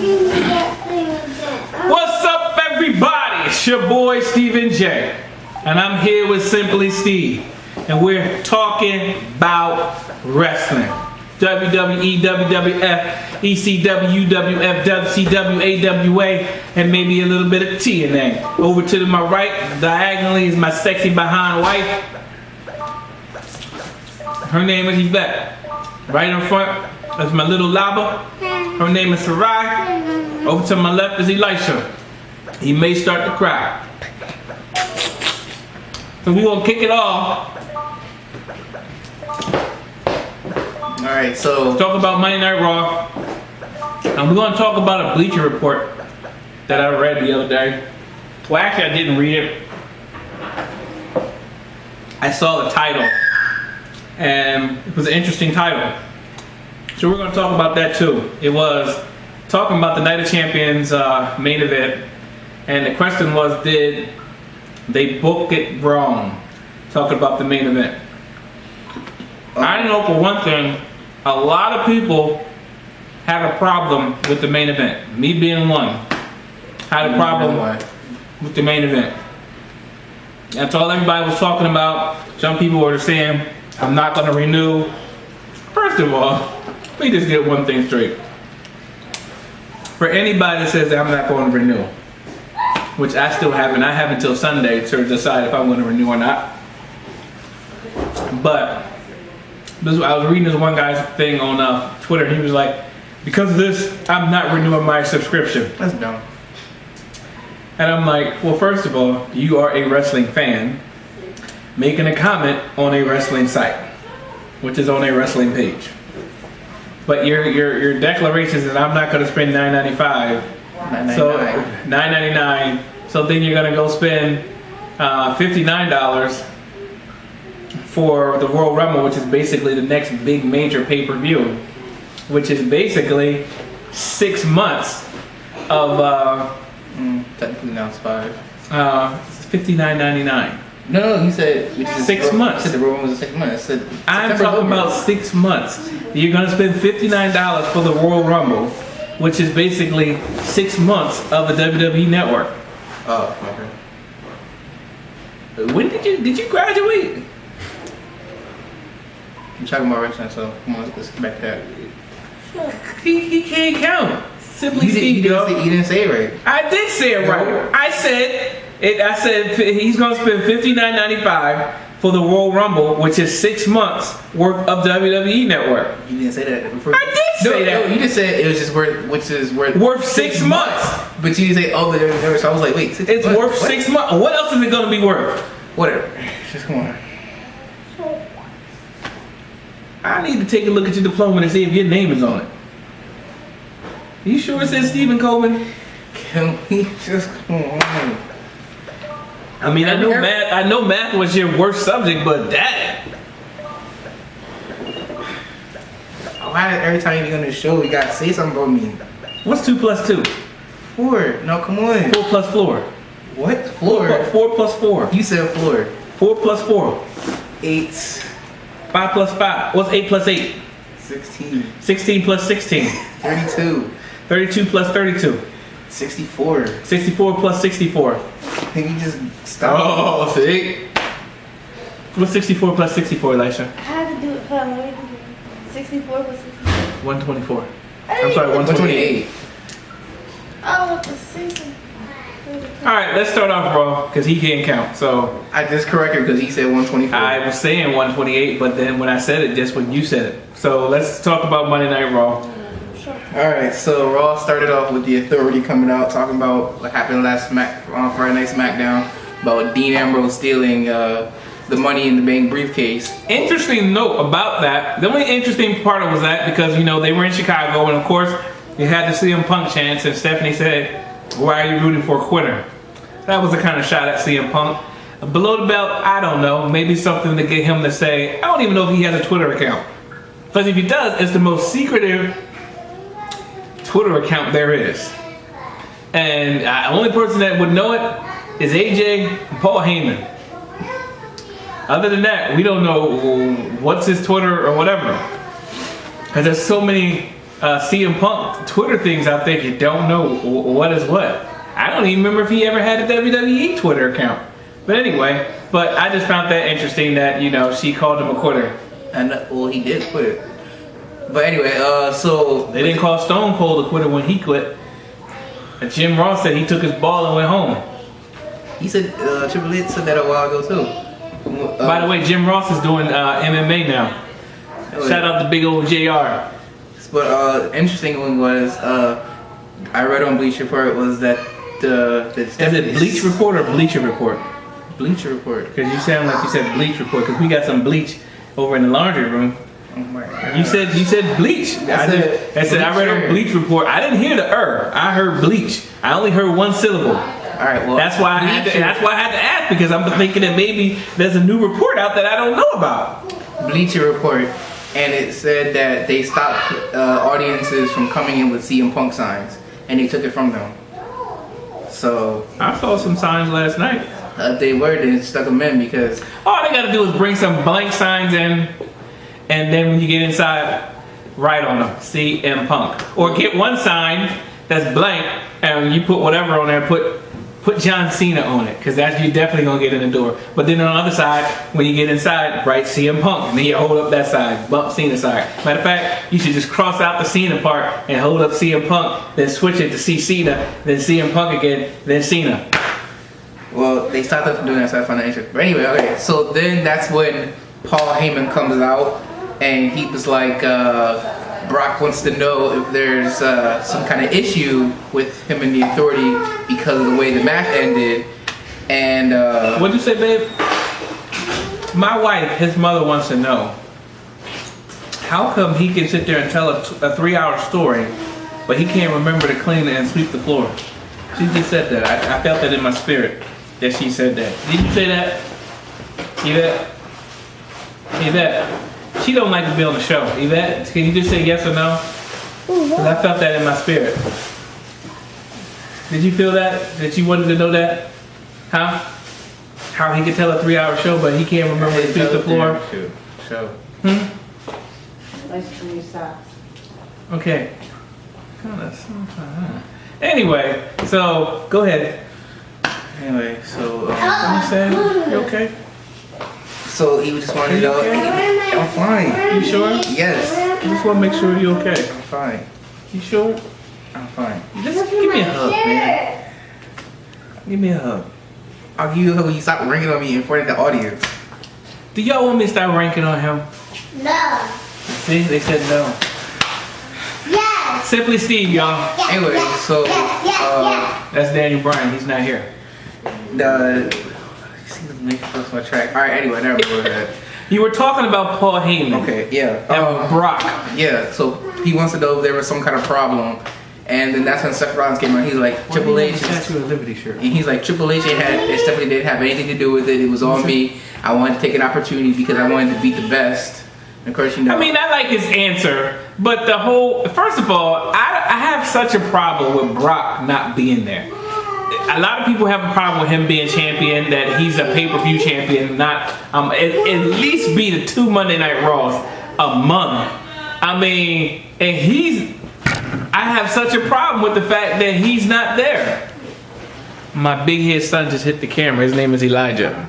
What's up, everybody? It's your boy Stephen J, and I'm here with Simply Steve, and we're talking about wrestling. WWE, WWF, ECW, UWF, WCW, AWA, and maybe a little bit of TNA. Over to my right, diagonally, is my sexy behind wife. Her name is Yvette. Right in front, that's my little lava. Her name is Sarai. Over to my left is Elisha. He may start to cry. So we're gonna kick it off. Alright, so talk about Monday Night Raw. And we're gonna talk about a Bleacher Report that I read the other day. Well, actually I didn't read it. I saw the title. And it was an interesting title. So we're going to talk about that too. It was talking about the Night of Champions main event. And the question was, did they book it wrong? Talking about the main event. I know for one thing, a lot of people had a problem with the main event. Me being one. Had a problem with the main event. That's all everybody was talking about. Some people were saying, I'm not going to renew. First of all, let me just get one thing straight. For anybody that says that I'm not going to renew, which I still haven't, I have until Sunday to decide if I'm going to renew or not. But I was reading this one guy's thing on Twitter, and he was like, because of this, I'm not renewing my subscription. That's dumb. And I'm like, well, first of all, you are a wrestling fan making a comment on a wrestling site, which is on a wrestling page. But your declaration is that I'm not going to spend $9.95. So $9.99. So then you're going to go spend $59 for the Royal Rumble, which is basically the next big major pay-per-view, which is basically 6 months of technically now it's 5. It's $59.99. No, you said 6 months. You said the Royal Rumble was 6 months. I'm talking about 6 months. You're gonna spend $59 for the Royal Rumble, which is basically 6 months of the WWE network. Oh, okay. When did you graduate? I'm talking about wrestling, so come on, let's get back to that. He can't count. Simply You didn't say it right. I did say it right. I said he's gonna spend $59.95 for the Royal Rumble, which is 6 months worth of WWE network. You didn't say that before. I did say that. No, you just said it was just worth 6 months. But you didn't say the WWE. So I was like, wait, it's worth 6 months. What else is it gonna be worth? Whatever. Just come on. I need to take a look at your diploma and see if your name is on it. You sure it says Stephen Coleman? Can we just come on? I mean, I know math was your worst subject, but that. Why every time you go on the show, you gotta say something about me? What's 2 plus 2? 4. No, come on. 4 plus floor. What? Floor? 4 plus 4. You said floor. 4 plus 4. 8. 5 plus 5. What's 8 plus 8? 16. 16 plus 16. 32. 32 plus 32. 64. 64 plus 64. Can you just stop? Oh, see? What's 64 plus 64, Elisha? I had to do it for 64 plus 64. 124. I'm sorry, 128. Oh, it's 60. Alright, let's start off Raw, because he can't count, so. I just corrected because he said 124. I was saying 128, but then when I said it, just when you said it. So let's talk about Monday Night Raw. Sure. Alright, so Raw started off with the Authority coming out, talking about what happened on Friday Night SmackDown, about Dean Ambrose stealing the Money in the Bank briefcase. Interesting note about that. The only interesting part was that because, you know, they were in Chicago, and of course, you had the CM Punk chance, and Stephanie said, why are you rooting for a quitter? That was a kind of shot at CM Punk. Below the belt, I don't know. Maybe something to get him to say, I don't even know if he has a Twitter account. Because if he does, it's the most secretive Twitter account there is. And the only person that would know it is AJ and Paul Heyman. Other than that, we don't know what's his Twitter or whatever. Because there's so many CM Punk Twitter things out there, you don't know what is what. I don't even remember if he ever had a WWE Twitter account. But anyway, I just found that interesting that, she called him a quitter. And well, he did quit. But anyway, so they didn't call Stone Cold a quitter when he quit. And Jim Ross said he took his ball and went home. He said Triple H said that a while ago too. By the way, Jim Ross is doing MMA now. Shout out to big old JR. But interesting one was I read on Bleacher Report was that is it Bleach Report or Bleacher Report? Bleacher Report. Because you sound like you said Bleach Report. Because we got some bleach over in the laundry room. Oh my God. You said bleach. I read on Bleach Report. I didn't hear the I heard bleach. I only heard one syllable. All right, well, that's why I had to ask, because I'm thinking that maybe there's a new report out that I don't know about. Bleacher Report, and it said that they stopped audiences from coming in with CM Punk signs, and they took it from them. So I saw some signs last night. They stuck them in because all they got to do is bring some blank signs in, and then when you get inside, write on them CM Punk, or get one sign that's blank and you put whatever on there. Put John Cena on it, because that's you definitely gonna get in the door. But then on the other side, when you get inside, write CM Punk, and then you hold up that side, bump Cena side. Matter of fact, you should just cross out the Cena part and hold up CM Punk, then switch it to Cena, then CM Punk again, then Cena. Well, they stopped us from doing that, so I found that interesting. But anyway, okay, so then that's when Paul Heyman comes out, and he was like, Brock wants to know if there's some kind of issue with him and the Authority because of the way the match ended. And what'd you say, babe? My wife, his mother, wants to know how come he can sit there and tell a 3-hour story, but he can't remember to clean and sweep the floor. She just said that. I felt that in my spirit that she said that. Did you say that? Yvette? Yvette? She don't like to be on the show. Yvette, can you just say yes or no? Because I felt that in my spirit. Did you feel that? That you wanted to know that? How he could tell a 3-hour show, but he can't remember to sweep the floor? Show. Nice for you, socks. Okay. Anyway, so go ahead. Anyway, so What you say? You okay? So he just wanted to know. Okay? I'm fine. You sure? Yes, I just want to make sure you're okay. I'm fine. You sure? I'm fine. Just give me a hug, man. Give me a hug. I'll give you a hug when you stop ringing on me in front of the audience. Do y'all want me to start ranking on him? No. See, they said no. Yes. Simply Steve, y'all. Anyway, so That's Daniel Bryan. He's not here. That's my track. All right. Anyway, never mind that. You were talking about Paul Heyman. Okay. Yeah. And Brock. Yeah. So he wants to know if there was some kind of problem, and then that's when Seth Rollins came out. He's like, Triple H. Statue of Liberty shirt. And he's like, Triple H definitely didn't have anything to do with it. It was on me. I wanted to take an opportunity because I wanted to beat the best. And of course, you know. I mean, I like his answer, but the whole, first of all, I have such a problem with Brock not being there. A lot of people have a problem with him being champion, that he's a pay-per-view champion, not at least be the 2 Monday Night Raws a month. I mean, and I have such a problem with the fact that he's not there. My big head son just hit the camera. His name is Elijah.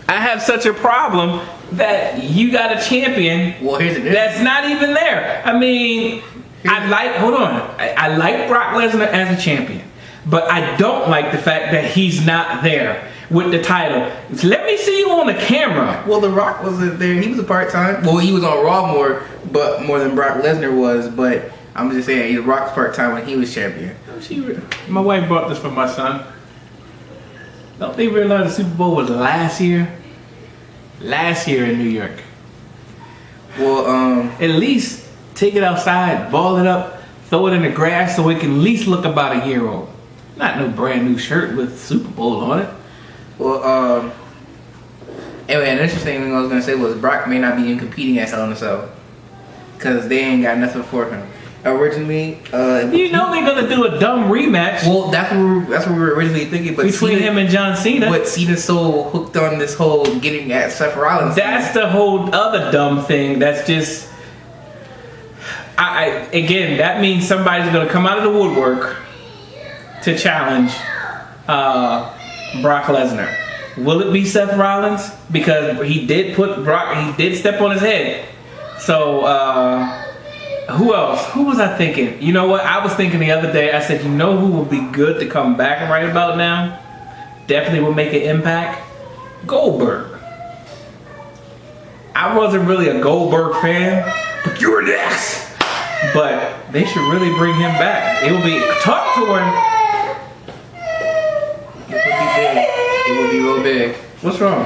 I have such a problem that you got a champion that's not even there. I mean, I like Brock Lesnar as a champion, but I don't like the fact that he's not there with the title. Let me see you on the camera. Well, The Rock wasn't there. He was a part-time. Well, he was on Raw more than Brock Lesnar was, but I'm just saying, The Rock's part-time when he was champion. My wife brought this for my son. Don't they realize the Super Bowl was last year? Last year in New York. Well, at least take it outside, ball it up, throw it in the grass so it can at least look about a year old. Not no brand new shirt with Super Bowl on it. Well, anyway, an interesting thing I was gonna say was Brock may not be even competing at Hell in a Cell because they ain't got nothing for him. Originally, you know they're gonna do a dumb rematch. Well, that's what we were originally thinking, but between him and John Cena. But Cena's so hooked on this whole getting at Seth Rollins. That's the whole other dumb thing. That's just again, that means somebody's going to come out of the woodwork to challenge Brock Lesnar. Will it be Seth Rollins? Because he did step on his head. So, who else? Who was I thinking? You know what? I was thinking the other day, I said, you know who would be good to come back right about now? Definitely will make an impact? Goldberg. I wasn't really a Goldberg fan, but you're next. But they should really bring him back. It will be, talk to him. It would be big. It would be real big. What's wrong?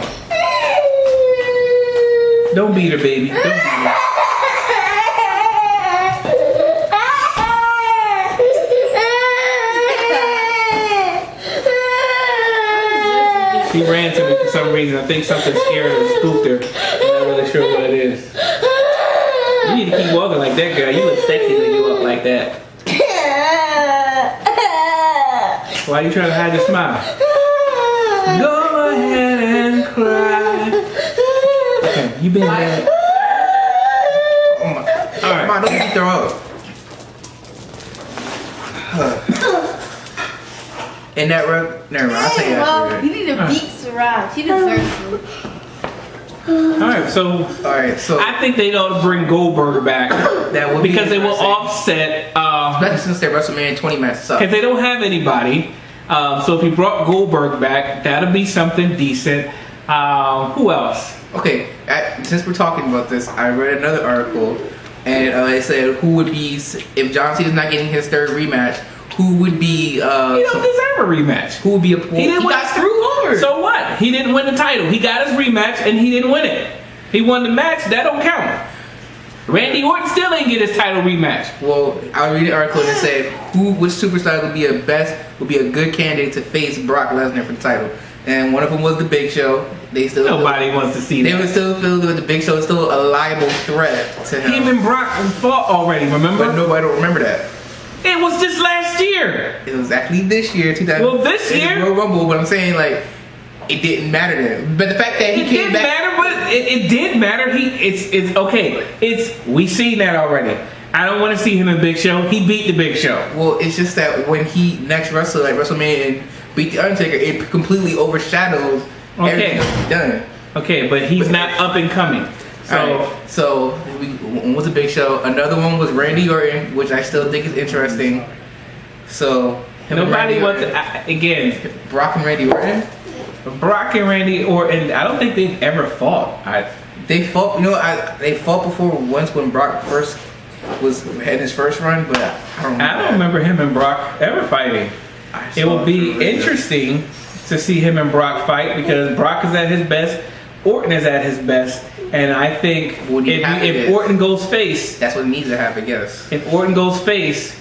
Don't beat her, baby. Don't beat her. She ran to me for some reason. I think something scared her, spooked her. I'm not really sure what it is. You need to keep walking like that, girl. You look sexy when you walk like that. Why are you trying to hide your smile? Go ahead and cry. Okay, you been bad. Oh my. All right. Come on, don't beat her up. In that rug, never mind. I'll tell you Well, after. you need to beat Sarah. She deserves it. Alright, so I think they ought to bring Goldberg back. That would be because they will interesting. offset Especially since their WrestleMania 20 matches up. because they don't have anybody. So if you brought Goldberg back, that'll be something decent. Who else? Okay, since we're talking about this, I read another article, and it said who would be if John Cena's not getting his third rematch. Who would be? He don't deserve a rematch. Who would be a? He got screwed over. So what? He didn't win the title. He got his rematch and he didn't win it. He won the match. That don't count. Randy Orton still ain't get his title rematch. Well, I read an article that said which superstar would be a good candidate to face Brock Lesnar for the title, and one of them was the Big Show. They still Nobody wants to see that. They would still feel that the Big Show is still a liable threat to him. Him and Brock fought already. Remember? But nobody don't remember that. It was just last year. It was actually this year, 2000. Well, this year? Royal Rumble, but I'm saying like it didn't matter then. But the fact that he came back, it did matter. It's okay. We seen that already. I don't want to see him in Big Show. He beat the Big Show. Well, it's just that when he next wrestled like WrestleMania and beat the Undertaker, it completely overshadows everything he's done. Okay, but he's not up and coming. So one was a Big Show. Another one was Randy Orton, which I still think is interesting. So nobody wants to, again. Brock and Randy Orton. Brock and Randy Orton. I don't think they've ever fought. They fought. You know, they fought before once when Brock first had his first run, but I don't remember him and Brock ever fighting. It will be interesting to see him and Brock fight because Brock is at his best. Orton is at his best, and I think if Orton goes face, that's what needs to happen. Yes. If Orton goes face,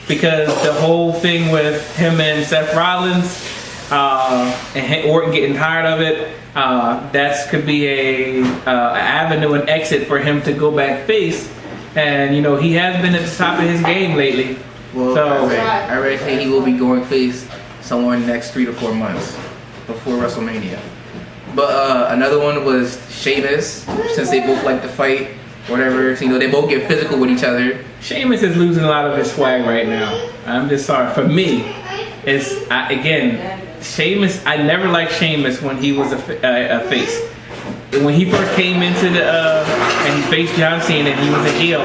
because the whole thing with him and Seth Rollins, and Orton getting tired of it, that could be a avenue and exit for him to go back face, and you know he has been at the top of his game lately. Well, so I read that he will be going face somewhere in the next 3 to 4 months before WrestleMania. But another one was Sheamus, since they both like to fight, whatever. So, you know, they both get physical with each other. Sheamus is losing a lot of his swag right now. I'm just sorry. For me, Sheamus. I never liked Sheamus when he was a face. When he first came into and he faced John Cena and he was a heel,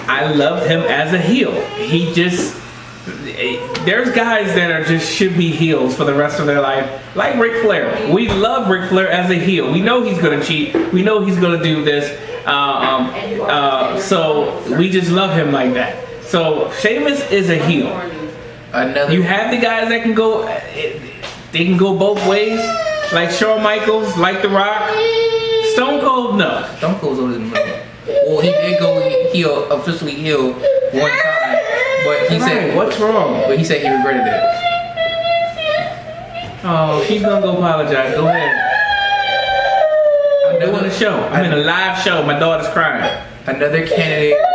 I loved him as a heel. He just. There's guys that should be heels for the rest of their life, like Ric Flair. We love Ric Flair as a heel. We know he's gonna cheat. We know he's gonna do this. So we just love him like that. So Sheamus is a heel. You have the guys that can go. They can go both ways, like Shawn Michaels, like The Rock. Stone Cold, no. Stone Cold's always in the middle. Well, he did go officially heel one time. But he said, "What's wrong?" But he said he regretted it. Oh, she's gonna go apologize. Go ahead. I'm doing a show. I'm in a live show. My daughter's crying. Another candidate was.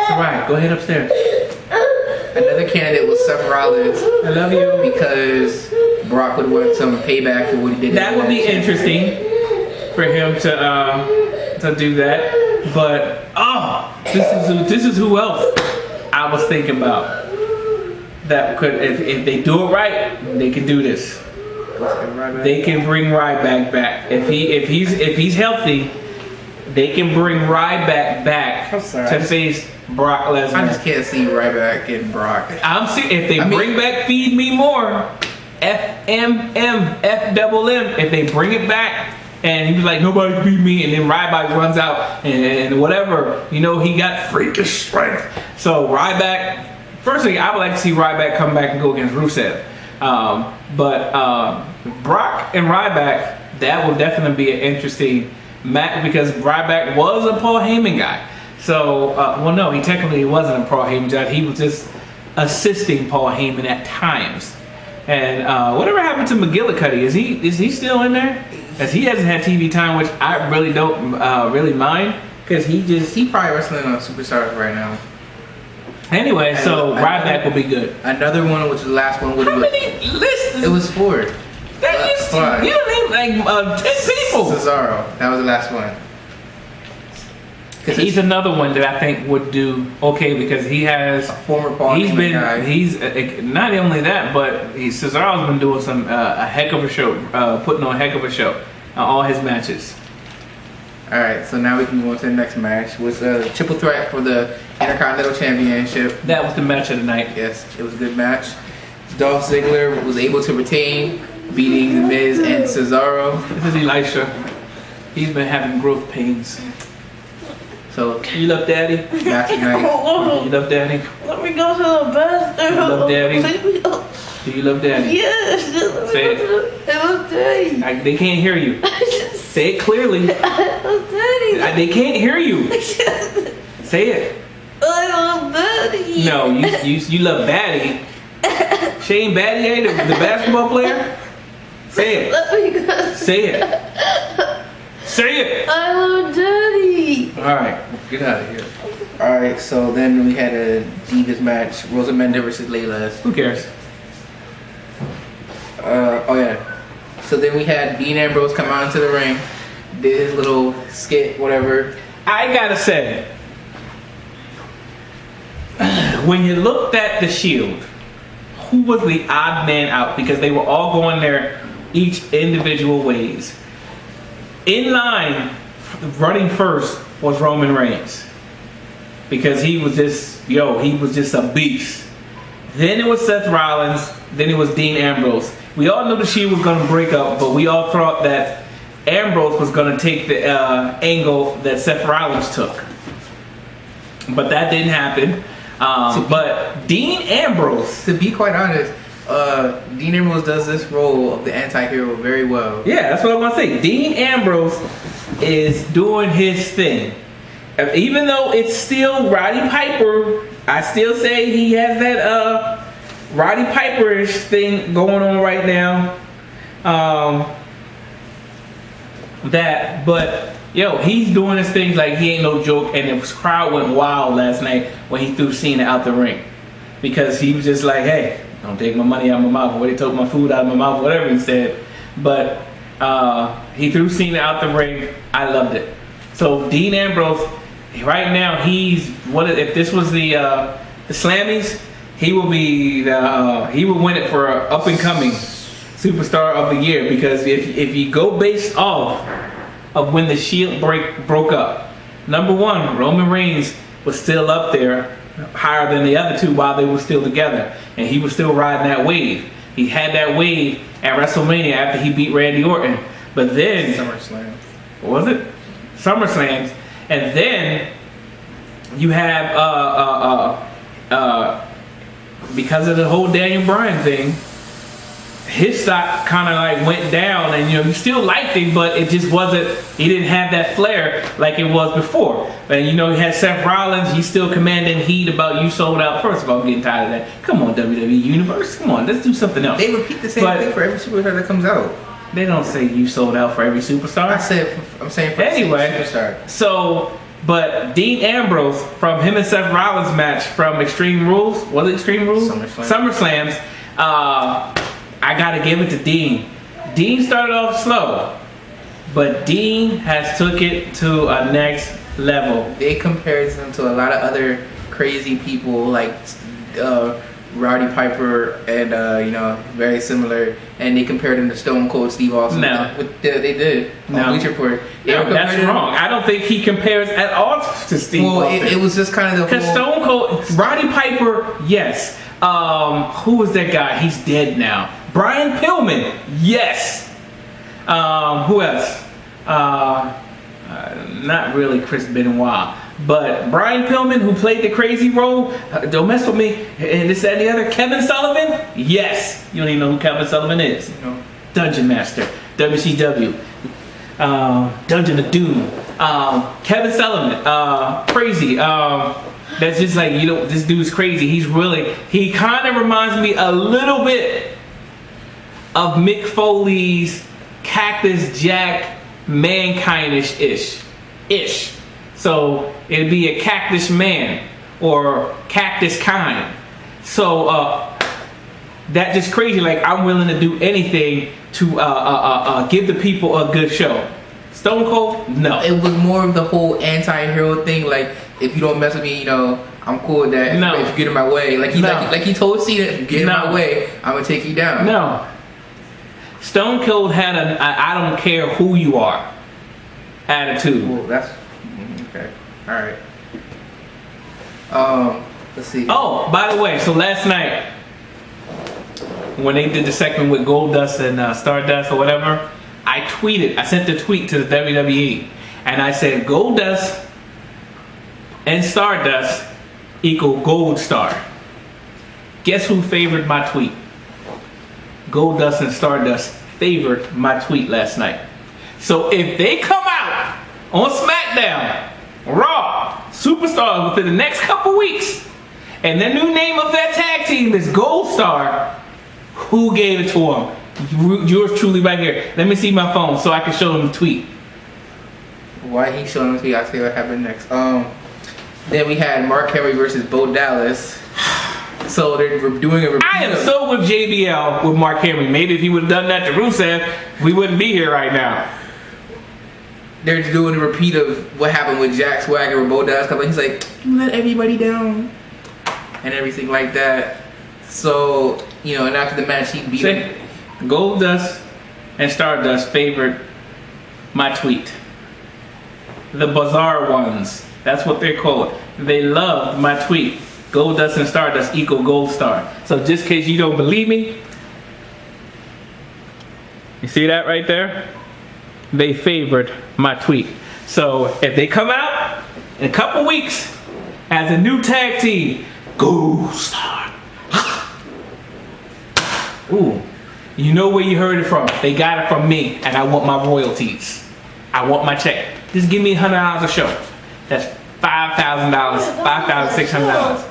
It's alright. Go ahead upstairs. Another candidate was Seth Rollins. I love you. Because Brock would want some payback for what he did. That would be interesting for him to do that. But This is who else I was thinking about. That could, if they do it right, they can do this. They can bring Ryback back. If he's healthy, they can bring Ryback back to face Brock Lesnar. I just can't see Ryback and Brock. If they bring back Feed Me More, FMM, if they bring it back, and he was like, nobody can beat me, and then Ryback runs out and whatever, he got freakish strength. So Ryback, first thing, I would like to see Ryback come back and go against Rusev. But Brock and Ryback, that will definitely be an interesting match because Ryback was a Paul Heyman guy. So, well, no, he technically wasn't a Paul Heyman guy. He was just assisting Paul Heyman at times. And whatever happened to McGillicuddy? Is he still in there? Because he hasn't had TV time, which I really don't really mind. Because he probably wrestling on Superstars right now. Anyway, so Ryback will be good. Another one, which the last one would have been. How many lists? It was 4. You don't need like 10 people. Cesaro, that was the last one. He's another one that I think would do okay because he has a former Paul Heyman guy. He's not only that, but Cesaro's been doing some a heck of a show, putting on a heck of a show, all his matches. All right, so now we can move on to the next match, which was a triple threat for the Intercontinental Championship. That was the match of the night. Yes, it was a good match. Dolph Ziggler was able to retain, beating The Miz and Cesaro. This is Elisha. He's been having growth pains. So you love Daddy? Match night. You love Daddy? Let me go to the bathroom. You love Daddy? Do you love Daddy? Yes. Say it. I love Daddy. They can't hear you. Say it clearly. I love Daddy. They can't hear you. Say it. I love Daddy. No, you love Batty. Shane Battier, the basketball player? Say it. Let me go. Say it. Say it. I love Daddy. Alright, get out of here. Alright, so then we had a Divas match, Rosamunda versus Layla. Who cares? Oh yeah. So then we had Dean Ambrose come out into the ring, did his little skit, whatever. I gotta say, when you looked at the Shield, who was the odd man out? Because they were all going their each individual ways. In line, running first was Roman Reigns. Because he was just a beast. Then it was Seth Rollins, then it was Dean Ambrose. We all knew the Shield was going to break up, but we all thought that Ambrose was going to take the angle that Seth Rollins took. But that didn't happen. But Dean Ambrose... To be quite honest, Dean Ambrose does this role of the anti-hero very well. Yeah, that's what I'm going to say. Dean Ambrose is doing his thing. Even though it's still Roddy Piper, I still say he has that Roddy Piper-ish thing going on right now. But he's doing his things like he ain't no joke, and the crowd went wild last night when he threw Cena out the ring. Because he was just like, hey, don't take my money out of my mouth, or they took my food out of my mouth, whatever he said. But he threw Cena out the ring. I loved it. So Dean Ambrose, right now, if this was the Slammies, he will be he will win it for up and coming superstar of the year. Because if you go based off of when the Shield broke up, number one, Roman Reigns was still up there higher than the other two while they were still together, and he was still riding that wave. He had that wave at WrestleMania after he beat Randy Orton. But then SummerSlam. What was it? SummerSlams. And then you have because of the whole Daniel Bryan thing, his stock kind of like went down, and you still liked him, but it just wasn't. He didn't have that flair like it was before. And he had Seth Rollins. He's still commanding heat about you sold out. First of all, I'm getting tired of that. Come on, WWE Universe. Come on, let's do something else. They repeat the same thing for every superstar that comes out. They don't say you sold out for every superstar. I'm saying for anyway, every superstar. So, but Dean Ambrose from him and Seth Rollins match from Extreme Rules, was it Extreme Rules? SummerSlams. I gotta give it to Dean. Dean started off slow, but Dean has took it to a next level. They compared him to a lot of other crazy people like Roddy Piper and very similar, and they compared him to Stone Cold Steve Austin. No. They did on Bleacher Report. No, that's wrong. I don't think he compares at all to Steve Austin. It was just kind of the because Stone Cold, Roddy Piper, yes. Who was that guy? He's dead now. Brian Pillman, yes. Who else? Not really Chris Benoit, but Brian Pillman, who played the crazy role. Don't mess with me. And this, that, and the other. Kevin Sullivan, yes. You don't even know who Kevin Sullivan is. No. Dungeon Master, WCW. Dungeon of Doom. Kevin Sullivan, crazy. That's just like, this dude's crazy. He kind of reminds me a little bit of Mick Foley's Cactus Jack Mankindish-ish. So it'd be a Cactus Man or Cactus Kind. So that's just crazy. Like, I'm willing to do anything to give the people a good show. Stone Cold, no. It was more of the whole anti-hero thing. Like, if you don't mess with me, I'm cool with that. No. If you get in my way, like he told Cena, if you get in my way, I'm gonna take you down. No. Stone Cold had a I don't care who you are attitude. Well, that's okay. All right. Let's see. Oh, by the way, so last night when they did the segment with Goldust and Stardust or whatever, I sent the tweet to the WWE, and I said Goldust and Stardust equal Gold Star. Guess who favored my tweet? Goldust and Stardust favored my tweet last night. So if they come out on SmackDown, Raw, Superstars within the next couple weeks, and the new name of that tag team is Gold Star, who gave it to them? Yours truly right here. Let me see my phone so I can show them the tweet. Why he showing the tweet? I'll tell you what happened next. Then we had Mark Henry versus Bo Dallas. So they're doing a repeat. I am so with JBL with Mark Henry. Maybe if he would have done that to Rusev, we wouldn't be here right now. They're doing a repeat of what happened with Jack Swagger with Bo Dallas coming. He's like, you let everybody down, and everything like that. So and after the match, he beat him. Goldust and Stardust favored my tweet. The bizarre ones. That's what they're called. They loved my tweet. Goldust and Stardust equal Gold Star. So just in case you don't believe me, you see that right there? They favored my tweet. So if they come out in a couple weeks as a new tag team, Gold Star. Ooh, you know where you heard it from. They got it from me, and I want my royalties. I want my check. Just give me $100 a show. That's $5,000, $5,600.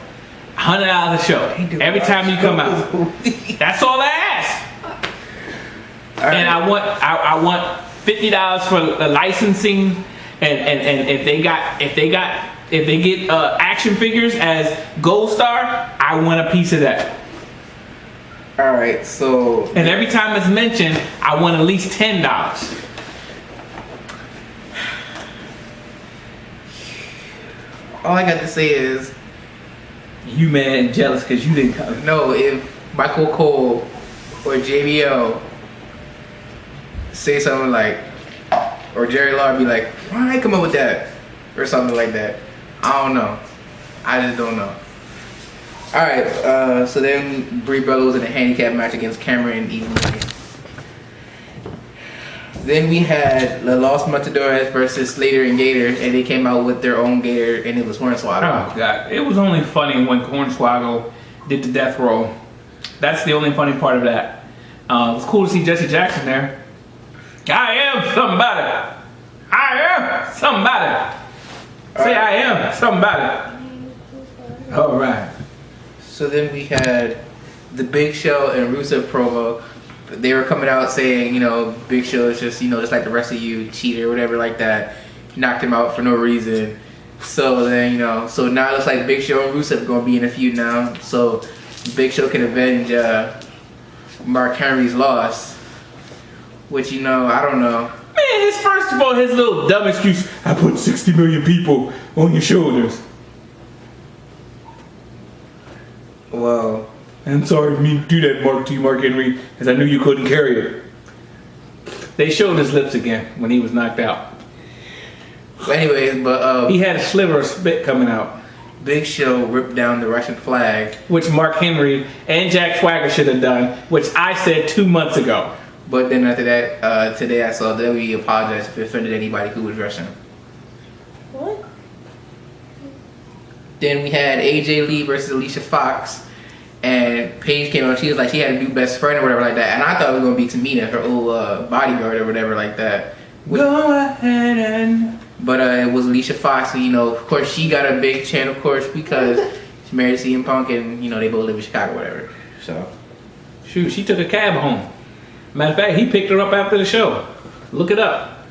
$100 a show every time you come out. That's all I ask. Right. And I want $50 for the licensing, and if they get action figures as Gold Star, I want a piece of that. All right, so and every time it's mentioned, I want at least $10. all I got to say is, you mad and jealous because you didn't come. no, if Michael Cole or JBL say something like, or Jerry Lawler be like, why I come up with that? Or something like that. I don't know. I just don't know. Alright, so then Brie Bella was in a handicap match against Cameron and Eve Marie. Then we had the Los Matadores versus Slater and Gator, and they came out with their own Gator, and it was Hornswoggle. Oh god, it was only funny when Hornswoggle did the death roll. That's the only funny part of that. It was cool to see Jesse Jackson there. I am somebody. I am somebody. Say I am somebody. All right. So then we had the Big Show and Rusev promo. They were coming out saying, Big Show is just, just like the rest of you, cheater, or whatever like that. Knocked him out for no reason. So then, so now it looks like Big Show and Rusev are going to be in a feud now. So Big Show can avenge Mark Henry's loss. Which, I don't know. Man, his first of all, his little dumb excuse, I put 60 million people on your shoulders. Well, I'm sorry for me to do that, Mark Henry, because I knew you couldn't carry it. They showed his lips again when he was knocked out. anyways, but He had a sliver of spit coming out, Big Show ripped down the Russian flag. which Mark Henry and Jack Swagger should have done, which I said 2 months ago. But then after that, today I saw WWE apologize if it offended anybody who was Russian. What? Then we had AJ Lee versus Alicia Fox, and Paige came out. She was like she had a new best friend or whatever like that, and I thought it was gonna be Tamina, her old bodyguard or whatever like that. Go ahead and... But it was Alicia Fox, and of course she got a big chant, of course, because she married CM Punk, and they both live in Chicago, or whatever. So Shoot, she took a cab home. Matter of fact, he picked her up after the show. Look it up.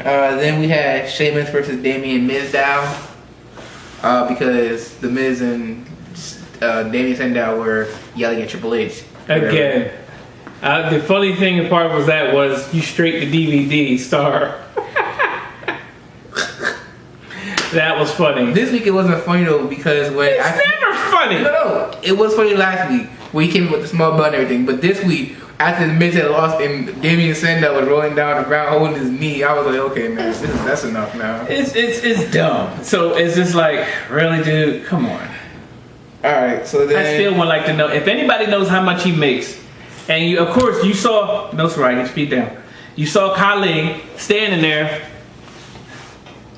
then we had Sheamus versus Damien Mizdow, because the Miz and Damien Sandow were yelling at Triple H. Again. The funny thing part was you straight to DVD star. That was funny. This week it wasn't funny though because when It's never funny. No, it was funny last week when he came with the small belt and everything. But this week, after the Miz had lost and Damien Sandow was rolling down the ground holding his knee, I was like, okay, man, that's enough now. It's dumb. So it's just like, really, dude? Come on. All right, so then I still would like to know if anybody knows how much he makes. And of course, you saw no, sorry, get your feet down. You saw Khali standing there.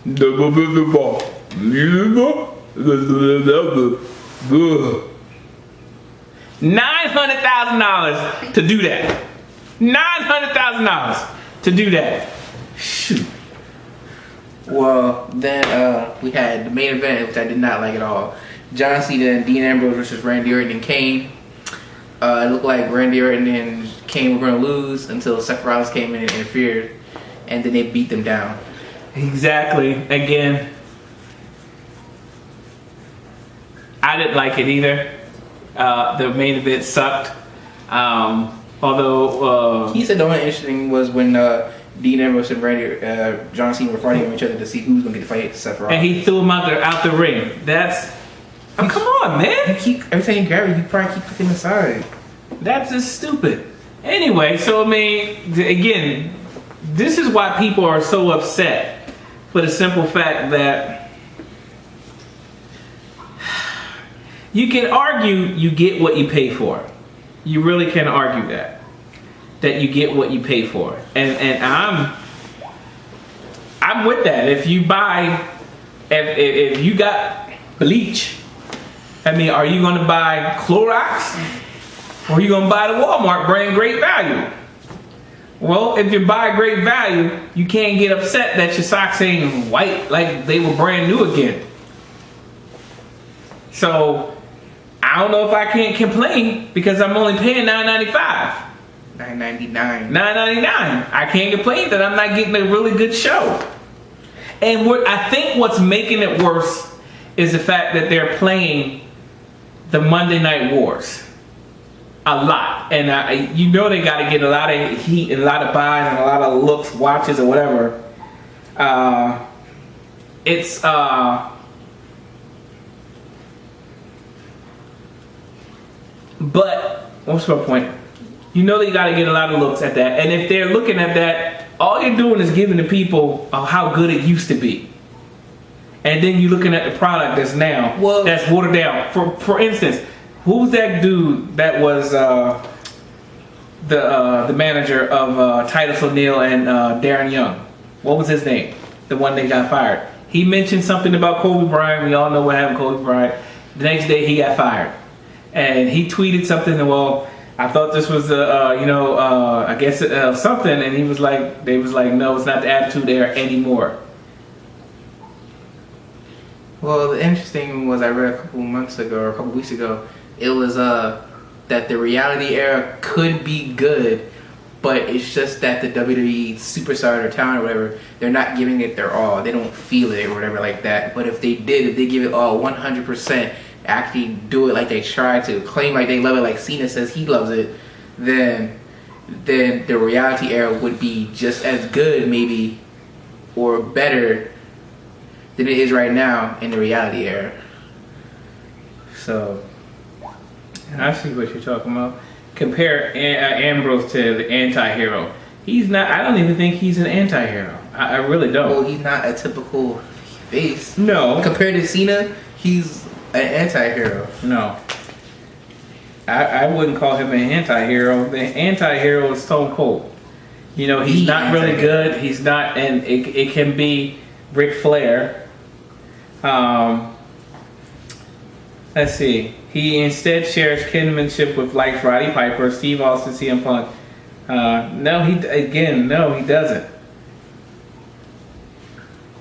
$900,000 to do that. $900,000 to do that. Shoot. Well, then we had the main event, which I did not like at all. John Cena and Dean Ambrose versus Randy Orton and Kane. It looked like Randy Orton and Kane were going to lose until Seth Rollins came in and interfered, and then they beat them down. Exactly. Again, I didn't like it either. The main event sucked. Although He said the only interesting was when Dean Ambrose and John Cena were fighting each other to see who's going to get the fight Seth Rollins. and he threw him out the ring. That's come on, man. Every time you grab it, you probably keep putting aside. That's just stupid. Anyway, so I mean, again, this is why people are so upset for the simple fact that you can argue you get what you pay for. You really can argue that you get what you pay for, and I'm with that. If you buy, if you got bleach, I mean, are you going to buy Clorox? Or are you going to buy the Walmart brand Great Value? Well, if you buy Great Value, you can't get upset that your socks ain't white like they were brand new again. So, I don't know if I can't complain because I'm only paying $9.95. $9.99. $9.99. I can't complain that I'm not getting a really good show. And I think what's making it worse is the fact that they're playing the Monday Night Wars a lot, and they got to get a lot of heat and a lot of buys and a lot of looks, watches, or whatever. But what's my point? They got to get a lot of looks at that, and if they're looking at that, all you're doing is giving the people how good it used to be. And then you're looking at the product that's now that's watered down. For instance, who was that dude that was the manager of Titus O'Neil and Darren Young? What was his name? The one that got fired. He mentioned something about Kobe Bryant. We all know what happened to Kobe Bryant. The next day he got fired, and he tweeted something. I thought this was I guess something, and they was like, no, it's not the Attitude Era anymore. Well, the interesting was I read a couple weeks ago, it was that the reality era could be good, but it's just that the WWE superstar or talent or whatever, they're not giving it their all. They don't feel it or whatever like that. But if they give it all 100%, actually do it like they try to, claim like they love it like Cena says he loves it, then then the reality era would be just as good, maybe, or better than it is right now in the reality era. So, I see what you're talking about. Compare Ambrose to the anti-hero. He's not. I don't even think he's an anti-hero. I really don't. well, he's not a typical face. No. Compared to Cena, he's an anti-hero. No. I wouldn't call him an anti-hero. The anti-hero is Stone Cold. You know, he's not really good. He's not, and it can be Ric Flair. Let's see. He instead shares kinship with like Roddy Piper, Steve Austin, CM Punk. No, he doesn't.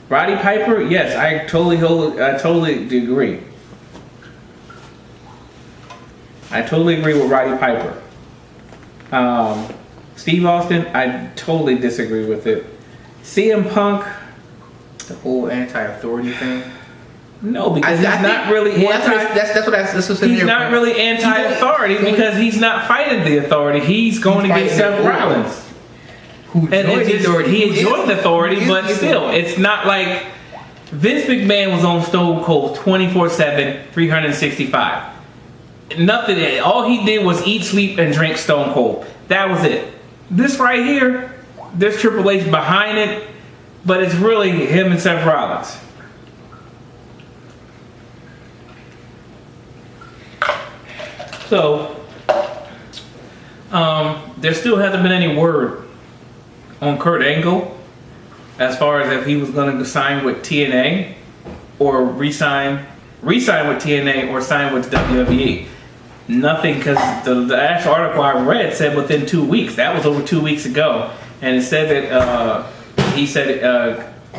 Roddy Piper, yes, I totally agree. I totally agree with Roddy Piper. Steve Austin, I totally disagree with it. CM Punk, The whole anti-authority thing. no, because he's not really he's not really anti-authority because he's not fighting the authority. He's going against Seth Rollins. He enjoyed the authority, but still, it's not like Vince McMahon was on Stone Cold 24/7, 365. Nothing. All he did was eat, sleep, and drink Stone Cold. That was it. This right here, there's Triple H behind it, but it's really him and Seth Rollins. So, there still hasn't been any word on Kurt Angle as far as if he was going to sign with TNA or resign with TNA or sign with WWE. Nothing, because the actual article I read said within 2 weeks. That was over 2 weeks ago, and it said that he said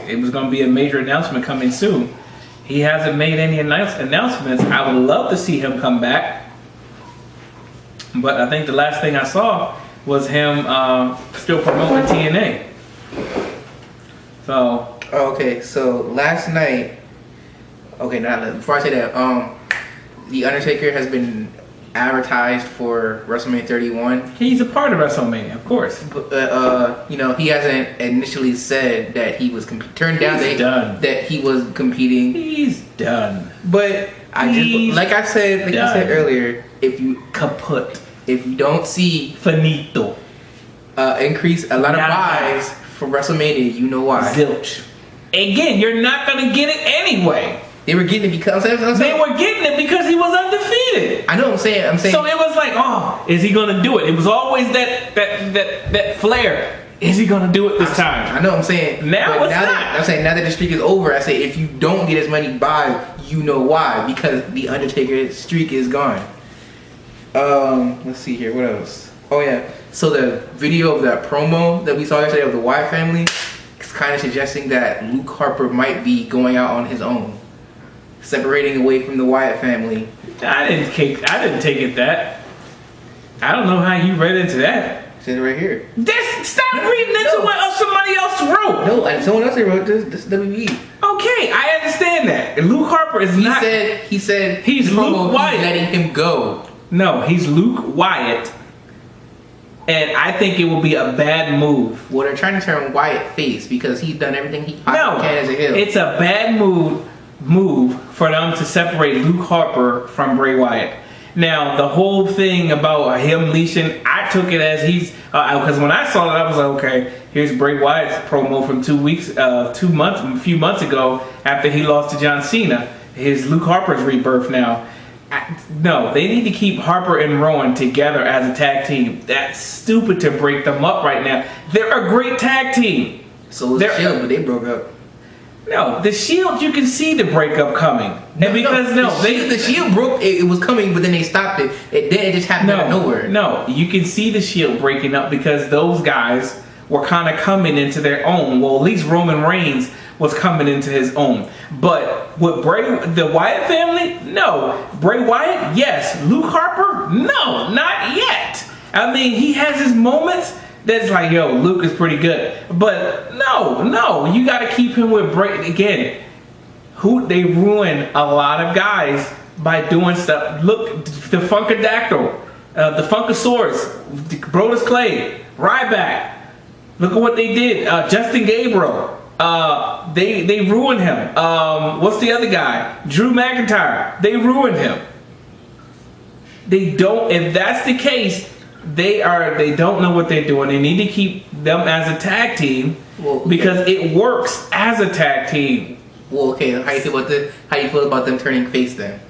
it was going to be a major announcement coming soon. He hasn't made any announcements. I would love to see him come back. But I think the last thing I saw was him still promoting TNA. So. Okay, so last night. Okay, now before I say that, The Undertaker has been advertised for WrestleMania 31. He's a part of WrestleMania, of course. But he hasn't initially said that he was turned down. That he was competing. He's done. But like I said earlier, if you kaput. If you don't see finito increase a lot of buys for WrestleMania, you know why. Zilch. Again, you're not gonna get it anyway. They were getting it because they were getting it because he was undefeated. I know what I'm saying. So it was like, oh, is he gonna do it? It was always that flair. Is he gonna do it this time? I know what I'm saying. Now it's not. I'm saying now that the streak is over, I say if you don't get as many buys, you know why. Because the Undertaker streak is gone. Let's see here. What else? Oh yeah. So the video of that promo that we saw yesterday of the Wyatt family is kind of suggesting that Luke Harper might be going out on his own, separating away from the Wyatt family. I didn't take it that. I don't know how you read into that. It's right here. Stop reading into what somebody else wrote. No, someone else wrote this. This is WWE. Okay, I understand that. And Luke Harper is not. He said he's Luke Wyatt. Letting him go. No, he's Luke Wyatt. And I think it will be a bad move. Well, they're trying to turn Wyatt face because he's done everything he possibly can as a heel. It's a bad move for them to separate Luke Harper from Bray Wyatt. Now, the whole thing about him leashing, I took it as he's because when I saw it, I was like, okay, here's Bray Wyatt's promo from a few months ago after he lost to John Cena. Here's Luke Harper's rebirth now. No, they need to keep Harper and Rowan together as a tag team. That's stupid to break them up right now. They're a great tag team. So was the Shield, but they broke up. No, the Shield, you can see the breakup coming. The Shield broke. It was coming, but then they stopped it. Then it just happened out of nowhere. No, you can see the Shield breaking up because those guys were kind of coming into their own. Well, at least Roman Reigns was coming into his own. But with the Wyatt family, no. Bray Wyatt, yes. Luke Harper, no, not yet. I mean, he has his moments that's like, yo, Luke is pretty good. But no, you got to keep him with Bray. Again, they ruin a lot of guys by doing stuff. Look, the Funkadactyl. The Funkasaurus, Brodus Clay, Ryback. Look at what they did. Justin Gabriel. They ruined him. What's the other guy? Drew McIntyre. They ruined him. They don't. If that's the case, they don't know what they're doing. They need to keep them as a tag team because it works as a tag team. Well, okay. How you feel about them turning face then?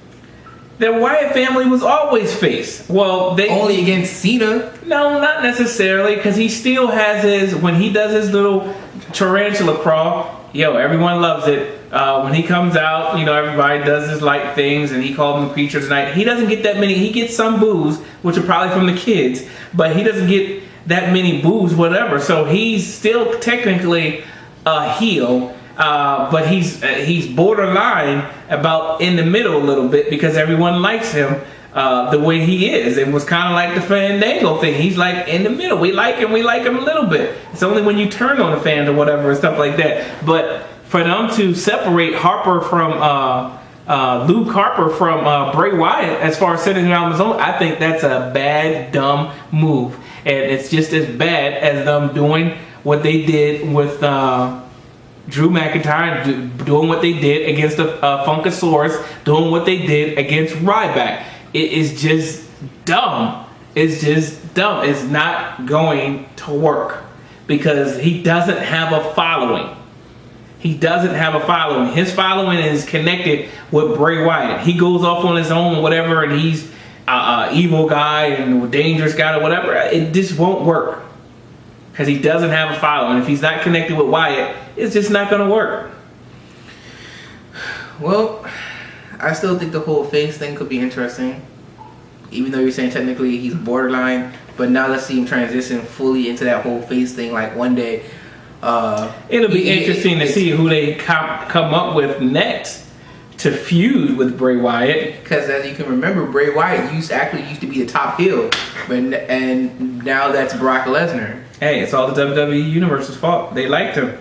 The Wyatt family was always face. Well, they only against Cena. No, not necessarily, because he still has his. When he does his little tarantula crawl, everyone loves it. When he comes out, everybody does his light things, and he called them creatures tonight. He doesn't get that many. He gets some boos, which are probably from the kids, but he doesn't get that many boos, whatever. So he's still technically a heel. But he's borderline about in the middle a little bit because everyone likes him the way he is. It was kind of like the Fandango thing. He's like in the middle. We like him a little bit. It's only when you turn on the fan or whatever and stuff like that. But for them to separate Harper from Luke Harper from Bray Wyatt as far as sitting around his own, I think that's a bad, dumb move. And it's just as bad as them doing what they did with Drew McIntyre, doing what they did against the Funkasaurus, doing what they did against Ryback. It is just dumb. It's just dumb. It's not going to work because he doesn't have a following. He doesn't have a following. His following is connected with Bray Wyatt. He goes off on his own, whatever, and he's an evil guy and a dangerous guy or whatever. It just won't work. Because he doesn't have a following. If he's not connected with Wyatt, it's just not going to work. Well, I still think the whole face thing could be interesting. Even though you're saying technically he's borderline. But now let's see him transition fully into that whole face thing. Like one day. It'll be interesting to see who they come up with next to feud with Bray Wyatt. Because as you can remember, Bray Wyatt used to be the top heel. And now that's Brock Lesnar. Hey, it's all the WWE Universe's fault. They liked him.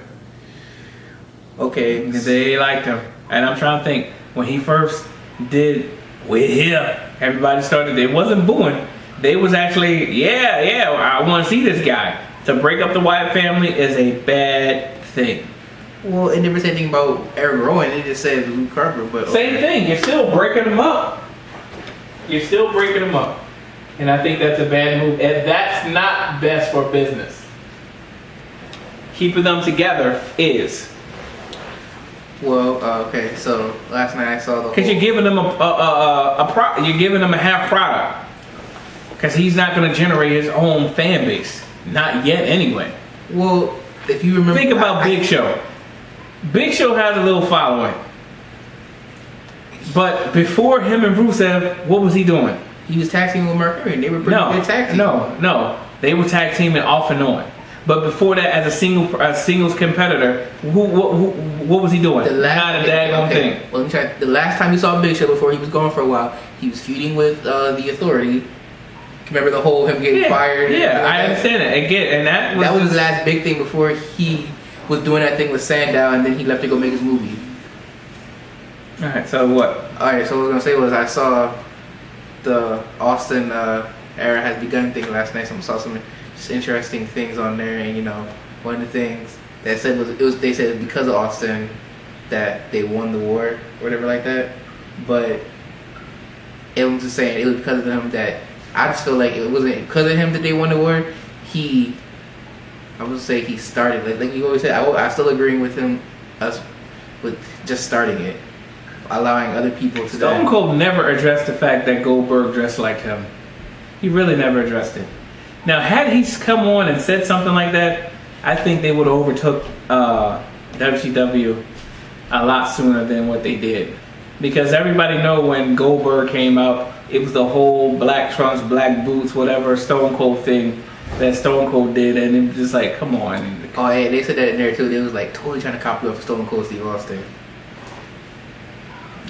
Okay. They liked him. And I'm trying to think, when he first did with him, everybody started, it wasn't booing. They was actually, I want to see this guy. To break up the Wyatt family is a bad thing. Well, it never said anything about Eric Rowan. It just said Luke Harper. But Same thing. You're still breaking them up. And I think that's a bad move. And that's not best for business. Keeping them together is. Well, okay. So last night I saw the. Because you're giving them you're giving them a half product. Because he's not going to generate his own fan base. Not yet, anyway. Well, if you remember, think about Big Show. Big Show has a little following. But before him and Rusev, what was he doing? He was tag teaming with Mark Henry. They were pretty good tag team. No. They were tag teaming off and on. But before that, as a singles competitor, what was he doing? Not a daggone thing. Well, let me try. The last time you saw Big Show before he was gone for a while, he was feuding with the Authority. Remember the whole him getting fired? Yeah, I understand it. Again, and that was his last big thing before he was doing that thing with Sandow, and then he left to go make his movie. All right. So what? All right. So what I was gonna say was I saw the Austin era has begun thing last night. So I saw some just interesting things on there, and one of the things that said they said because of Austin that they won the war, or whatever like that. But it was just saying it was because of them that. I just feel like it wasn't because of him that they won the war. I would say he started. Like you always said, I still agreeing with him, with just starting it, allowing other people to. Stone Cold never addressed the fact that Goldberg dressed like him. He really never addressed it. Now, had he come on and said something like that, I think they would have overtook WCW a lot sooner than what they did. Because everybody know when Goldberg came out, it was the whole black trunks, black boots, whatever Stone Cold thing that Stone Cold did, and it was just like, come on. Oh yeah, they said that in there too. They was like totally trying to copy off Stone Cold Steve Austin.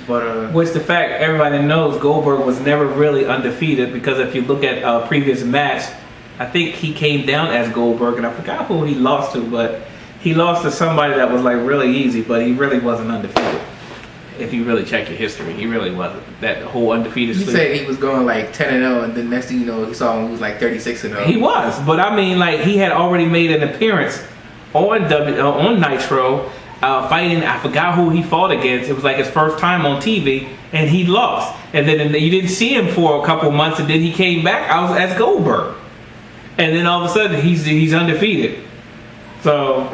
But which the fact everybody knows Goldberg was never really undefeated, because if you look at a previous match, I think he came down as Goldberg, and I forgot who he lost to, but he lost to somebody that was like really easy, but he really wasn't undefeated. If you really check your history, he really wasn't. That whole undefeated You streak. said he was going like 10-0, and then next thing you know, you saw him, he was like 36-0. He was, but I mean, like, he had already made an appearance on Nitro, fighting. I forgot who he fought against. It was like his first time on TV, and he lost. And then you didn't see him for a couple months, and then he came back. I was as Goldberg, and then all of a sudden he's undefeated. So.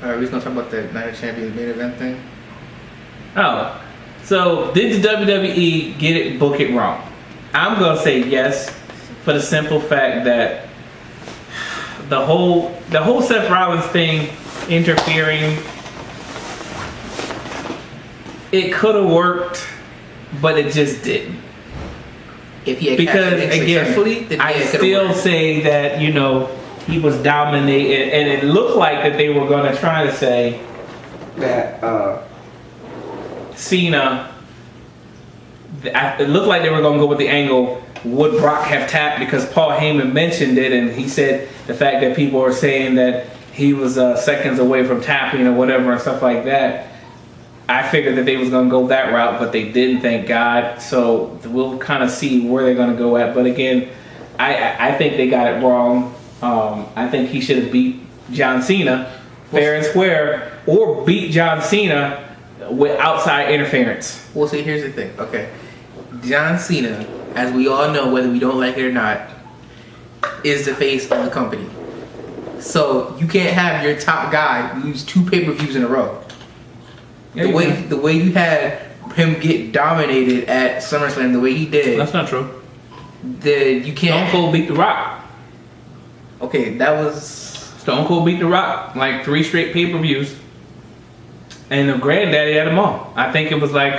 Alright, we're gonna talk about the Night of Champions main event thing. Oh, so did the WWE book it wrong? I'm gonna say yes, for the simple fact that the whole Seth Rollins thing interfering, it could have worked, but it just didn't. If he had Because cashed in successfully, again, then I it could've still worked. say that he was dominating, and it looked like that they were gonna try to say that Cena. It looked like they were going to go with the angle, would Brock have tapped, because Paul Heyman mentioned it, and he said the fact that people were saying that he was seconds away from tapping or whatever and stuff like that. I figured that they was going to go that route, but they didn't, thank God. So we'll kind of see where they're going to go at. But again, I think they got it wrong. I think he should have beat John Cena fair and square, or beat John Cena with outside interference. Well, see, here's the thing. Okay, John Cena, as we all know, whether we don't like it or not, is the face of the company. So you can't have your top guy lose 2 pay-per-views in a row. Yeah, The way you had him get dominated at SummerSlam, the way he did, That's not true. then you can't. Stone Cold beat The Rock. Okay, that was. Stone Cold beat The Rock like 3 straight pay-per-views. And the granddaddy had them all. I think it was like,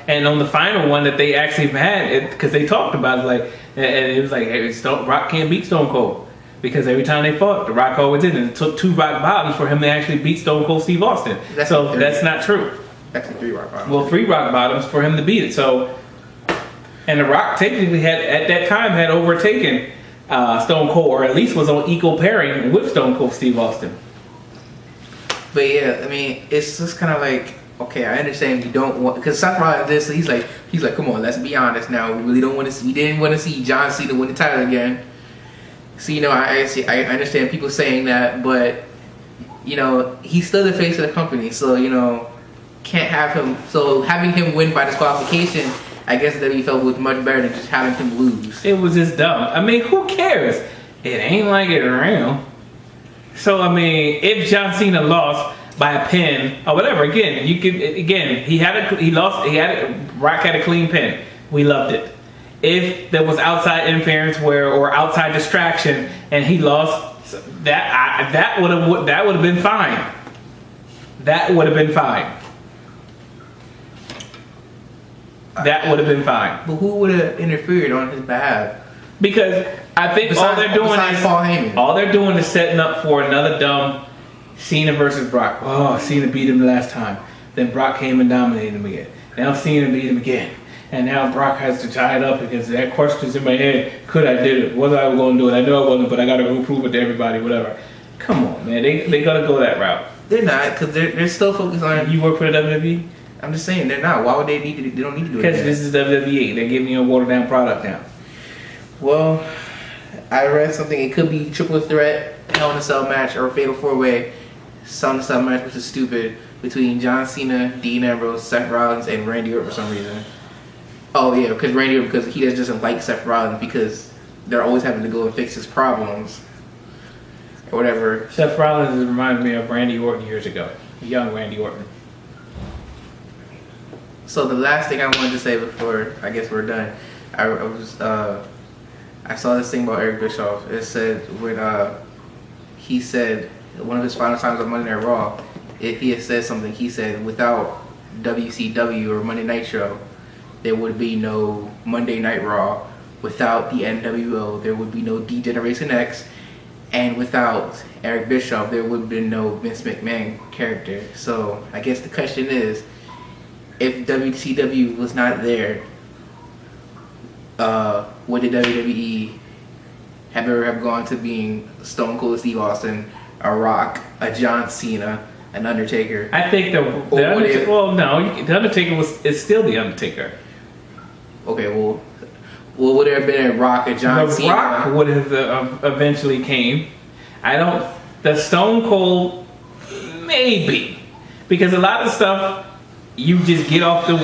and on the final one that they actually had, because they talked about it, like, and it was like, hey, Rock can't beat Stone Cold. Because every time they fought, The Rock always did. And it took 2 rock bottoms for him to actually beat Stone Cold Steve Austin. That's So that's not true. Actually 3 rock bottoms. Well, 3 rock bottoms for him to beat it. So, and The Rock technically had, at that time, had overtaken Stone Cold, or at least was on equal pairing with Stone Cold Steve Austin. But yeah, I mean, it's just kind of like, okay, I understand you don't want, because Seth Rollins this, he's like, come on, let's be honest now. We really don't want to see, we didn't want to see John Cena win the title again. So I understand people saying that, but he's still the face of the company, so can't have him. So having him win by disqualification, I guess WWE felt was much better than just having him lose. It was just dumb. I mean, who cares? It ain't like it real. So I mean, if John Cena lost by a pin or whatever, again, Rock had a clean pin. We loved it. If there was outside interference or outside distraction and he lost, that would have been fine. That would have been fine. That would have been fine. But who would have interfered on his behalf? Because I think all they're doing is setting up for another dumb Cena versus Brock. Oh, Cena beat him the last time. Then Brock came and dominated him again. Now Cena beat him again. And now Brock has to tie it up because that question's in my head. Could I did it? Was I going to do it? I know I wasn't, but I got to go prove it to everybody, whatever. Come on, man. They got to go that route. They're not, because they're still focused on... You work for the WWE? I'm just saying, they're not. Why would they need to? They don't need to do it. Because this is WWE. They're giving you a watered down product now. Well, I read something. It could be triple threat, Hell in a Cell match, or fatal 4-way Hell in a Cell match, which is stupid, between John Cena, Dean Ambrose, Seth Rollins, and Randy Orton for some reason. Oh yeah, because Randy Orton, because he doesn't like Seth Rollins because they're always having to go and fix his problems or whatever. Seth Rollins reminded me of Randy Orton years ago. Young Randy Orton. So the last thing I wanted to say before I guess we're done, I saw this thing about Eric Bischoff. It said when he said one of his final times on Monday Night Raw, if he had said something, he said without WCW or Monday Night Show, there would be no Monday Night Raw. Without the NWO, there would be no D-Generation X, and without Eric Bischoff, there would have been no Vince McMahon character. So I guess the question is, if WCW was not there, would the WWE have ever have gone to being Stone Cold Steve Austin, a Rock, a John Cena, an Undertaker. I think the Undertaker. Well, no, the Undertaker is still the Undertaker. Okay, well, would there have been a Rock or John Cena? The Rock would have eventually came. The Stone Cold, maybe, because a lot of stuff you just get off the.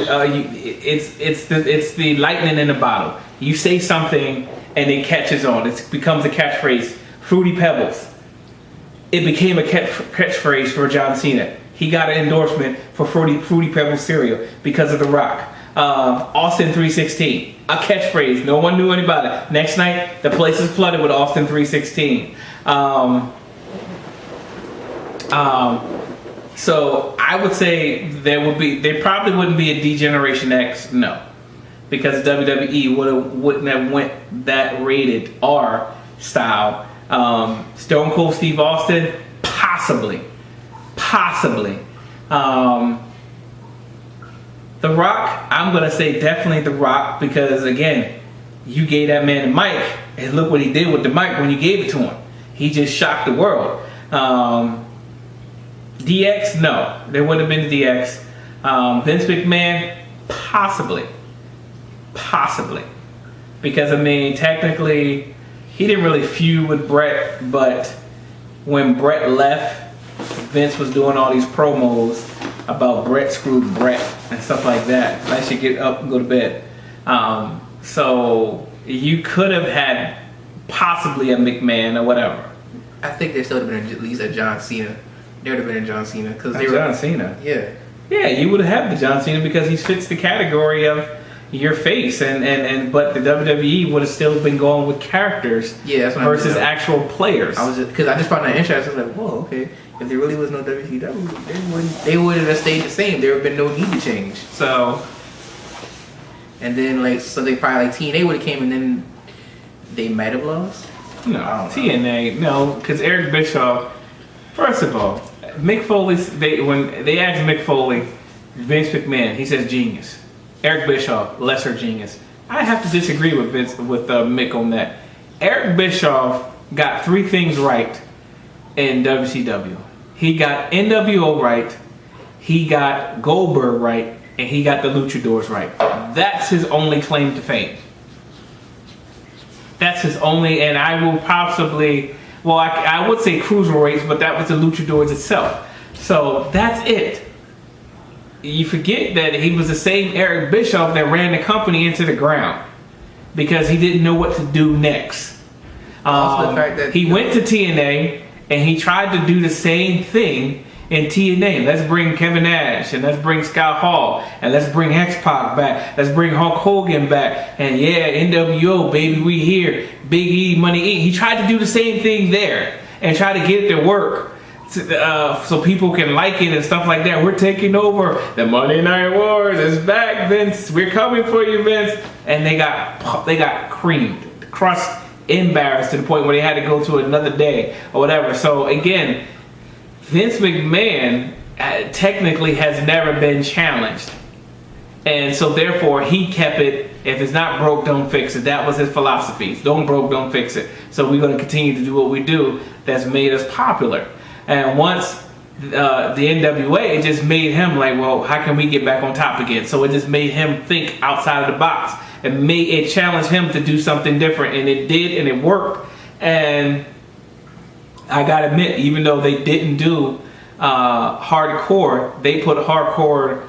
It's the lightning in the bottle. You say something and it catches on. It becomes a catchphrase. Fruity Pebbles. It became a catchphrase for John Cena. He got an endorsement for Fruity Pebbles cereal because of The Rock. Austin 316, a catchphrase. No one knew anything about it. Next night, the place is flooded with Austin 316. So I would say there probably wouldn't be a D-Generation X, no, because WWE wouldn't have went that rated R style. Stone Cold Steve Austin, possibly. The Rock, I'm gonna say definitely The Rock, because again, you gave that man the mic, and look what he did with the mic when you gave it to him. He just shocked the world. DX, no, there wouldn't have been DX. Vince McMahon, possibly, because I mean, technically, he didn't really feud with Brett, but when Brett left, Vince was doing all these promos about Brett screwed Brett and stuff like that. I should get up and go to bed. So you could have had possibly a McMahon or whatever. I think there still would have been at least a John Cena. There would have been a John Cena because John Cena. Yeah. Yeah, you would have had the John Cena because he fits the category of your face, but the WWE would have still been going with characters versus actual players. I just found that interesting. I was like, whoa, okay. If there really was no WCW, they wouldn't have stayed the same. There would have been no need to change. So, and then they probably TNA would have came, and then they might have lost. No, TNA, no, because Eric Bischoff. First of all, Mick Foley. When they asked Mick Foley, Vince McMahon, he says genius. Eric Bischoff, lesser genius. I have to disagree with Mick on that. Eric Bischoff got 3 things right in WCW. He got NWO right, he got Goldberg right, and he got the Luchadors right. That's his only claim to fame. That's his only, and I will possibly, well, I would say Cruiserweights, but that was the Luchadors itself. So that's it. You forget that he was the same Eric Bischoff that ran the company into the ground because he didn't know what to do next. Also the fact that he went to TNA and he tried to do the same thing in TNA. Let's bring Kevin Nash and let's bring Scott Hall and let's bring X-Pac back. Let's bring Hulk Hogan back. And yeah, NWO, baby, we here. Big E, Money E. He tried to do the same thing there and try to get it to work. So people can like it and stuff like that. We're taking over the Monday Night Wars. It's back, Vince. We're coming for you, Vince. And they got creamed, crushed, embarrassed to the point where they had to go to another day or whatever. So again, Vince McMahon technically has never been challenged, and so therefore he kept it. If it's not broke, don't fix it. That was his philosophy. Don't broke, don't fix it. So we're going to continue to do what we do. That's made us popular. And once the NWA, it just made him like, well, how can we get back on top again? So it just made him think outside of the box. It challenged him to do something different, and it did, and it worked. And I gotta admit, even though they didn't do hardcore, they put hardcore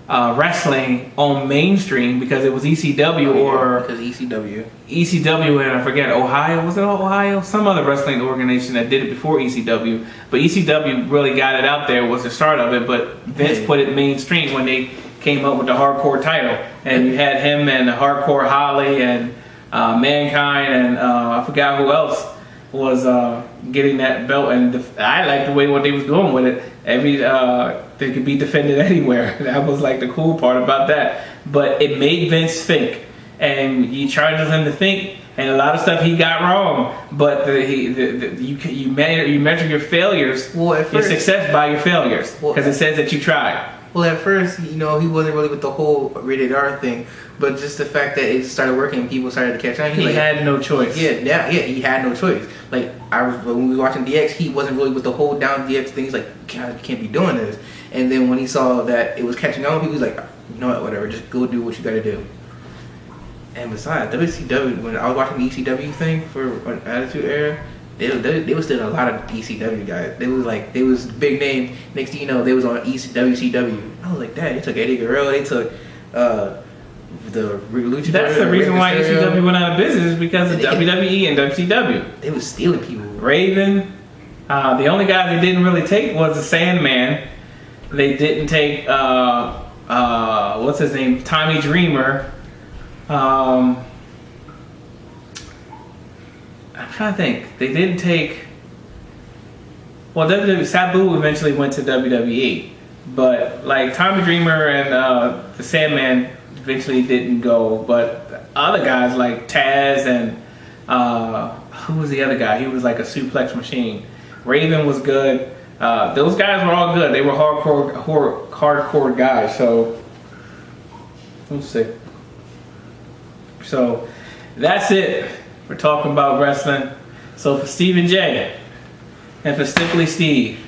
wrestling on mainstream because it was ECW because ECW and I forget, Ohio, was it Ohio? Some other wrestling organization that did it before ECW, but ECW really got it out there, was the start of it, but Vince put it mainstream when they came up with the hardcore title, and you had him and Hardcore Holly and Mankind and I forgot who else was getting that belt, and I liked the way what they was doing with it. They could be defended anywhere. That was like the cool part about that. But it made Vince think, and he charges him to think, and a lot of stuff he got wrong. But you measure your failures, your success by your failures, because it says that you tried. Well, at first, he wasn't really with the whole rated R thing, but just the fact that it started working, people started to catch on. He had no choice. Yeah, he had no choice. Like when we were watching DX, he wasn't really with the whole down DX thing. He's like, God, you can't be doing this. And then when he saw that it was catching on, he was like, you know what, whatever, just go do what you got to do. And besides, WCW, when I was watching the ECW thing for an Attitude Era, they was still a lot of ECW guys. They was big name. Next thing you know, they was on WCW. I was like, Dad, they took Eddie Guerrero, they took the Lucha. That's the reason why ECW went out of business, because of WWE and WCW. They was stealing people. Raven. The only guy they didn't really take was the Sandman. They didn't take what's his name, Tommy Dreamer. I'm trying to think. They didn't take. Well, WWE Sabu eventually went to WWE, but like Tommy Dreamer and the Sandman eventually didn't go. But other guys like Taz and who was the other guy? He was like a suplex machine. Raven was good. Those guys were all good. They were hardcore guys. So let's see. So that's it for talking about wrestling. So for Stephen J and for Simply Steve,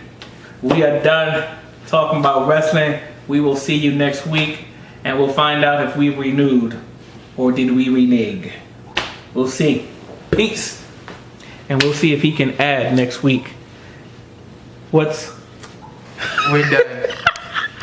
we are done talking about wrestling. We will see you next week, and we'll find out if we renewed or did we renege. We'll see. Peace. And we'll see if he can add next week. We're done.